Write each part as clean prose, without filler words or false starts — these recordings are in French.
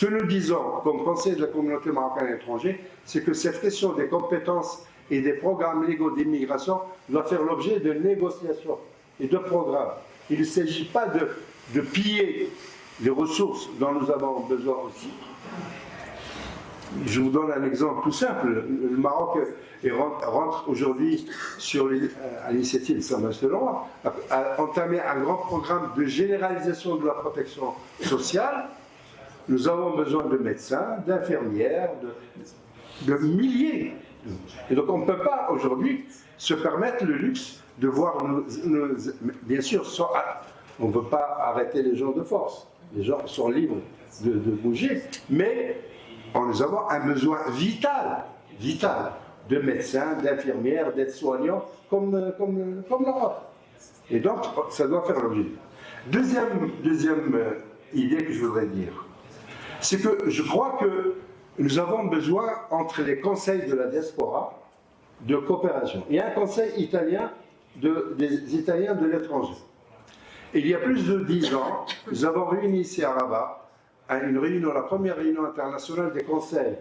que nous disons comme Conseil de la communauté marocaine à l'étranger, c'est que cette question des compétences et des programmes légaux d'immigration doit faire l'objet de négociations et de programmes. Il ne s'agit pas de piller les ressources dont nous avons besoin aussi. Je vous donne un exemple tout simple. Le Maroc rentre aujourd'hui à l'initiative de Sa Majesté le Roi, a entamé un grand programme de généralisation de la protection sociale. Nous avons besoin de médecins, d'infirmières, de milliers. Et donc on ne peut pas aujourd'hui se permettre le luxe de voir bien sûr, on ne veut pas arrêter les gens de force. Les gens sont libres de bouger, mais nous avons un besoin vital de médecins, d'infirmières, d'aides-soignants, comme l'Europe. Et donc, ça doit faire l'objet. Deuxième idée que je voudrais dire, c'est que je crois que nous avons besoin, entre les conseils de la diaspora, de coopération. Il y a un conseil italien des Italiens de l'étranger. Il y a plus de 10 ans, nous avons réuni ici à Rabat la première réunion internationale des conseils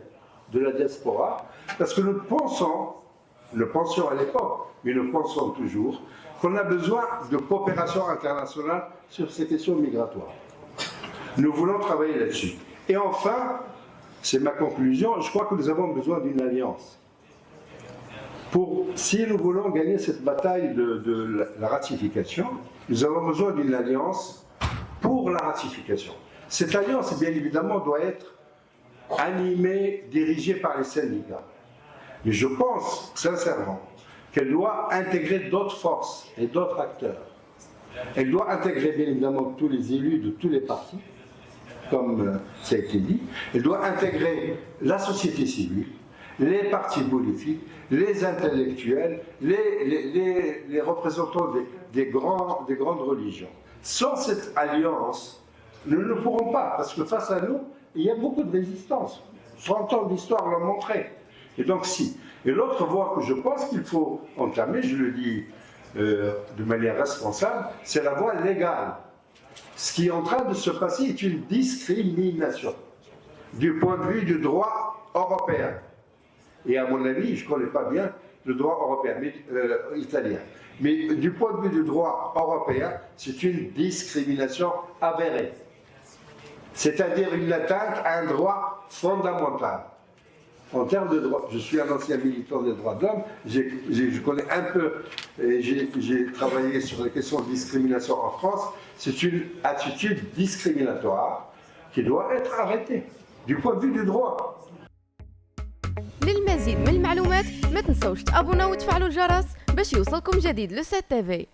de la diaspora, parce que nous pensions à l'époque, mais nous pensons toujours, qu'on a besoin de coopération internationale sur ces questions migratoires. Nous voulons travailler là-dessus. Et enfin, c'est ma conclusion, je crois que nous avons besoin d'une alliance. Si nous voulons gagner cette bataille de la ratification, nous avons besoin d'une alliance pour la ratification. Cette alliance, bien évidemment, doit être animée, dirigée par les syndicats. Mais je pense, sincèrement, qu'elle doit intégrer d'autres forces et d'autres acteurs. Elle doit intégrer, bien évidemment, tous les élus de tous les partis, comme ça a été dit. Elle doit intégrer la société civile, les partis politiques, les intellectuels, les représentants des grandes religions. Sans cette alliance, nous ne pourrons pas, parce que face à nous, il y a beaucoup de résistance. 30 ans d'histoire l'ont montré. Et donc si. Et l'autre voie que je pense qu'il faut entamer, je le dis de manière responsable, c'est la voie légale. Ce qui est en train de se passer est une discrimination du point de vue du droit européen. Et à mon avis, je ne connais pas bien le droit européen, italien. Mais du point de vue du droit européen, c'est une discrimination avérée. C'est-à-dire une atteinte à un droit fondamental. En termes de droit, je suis un ancien militant des droits de l'homme, je connais un peu, j'ai travaillé sur les questions de discrimination en France, c'est une attitude discriminatoire qui doit être arrêtée, du point de vue du droit. للمزيد من المعلومات ما تنسوش تابونا وتفعلوا الجرس باش يوصلكم جديد لو سي تي في.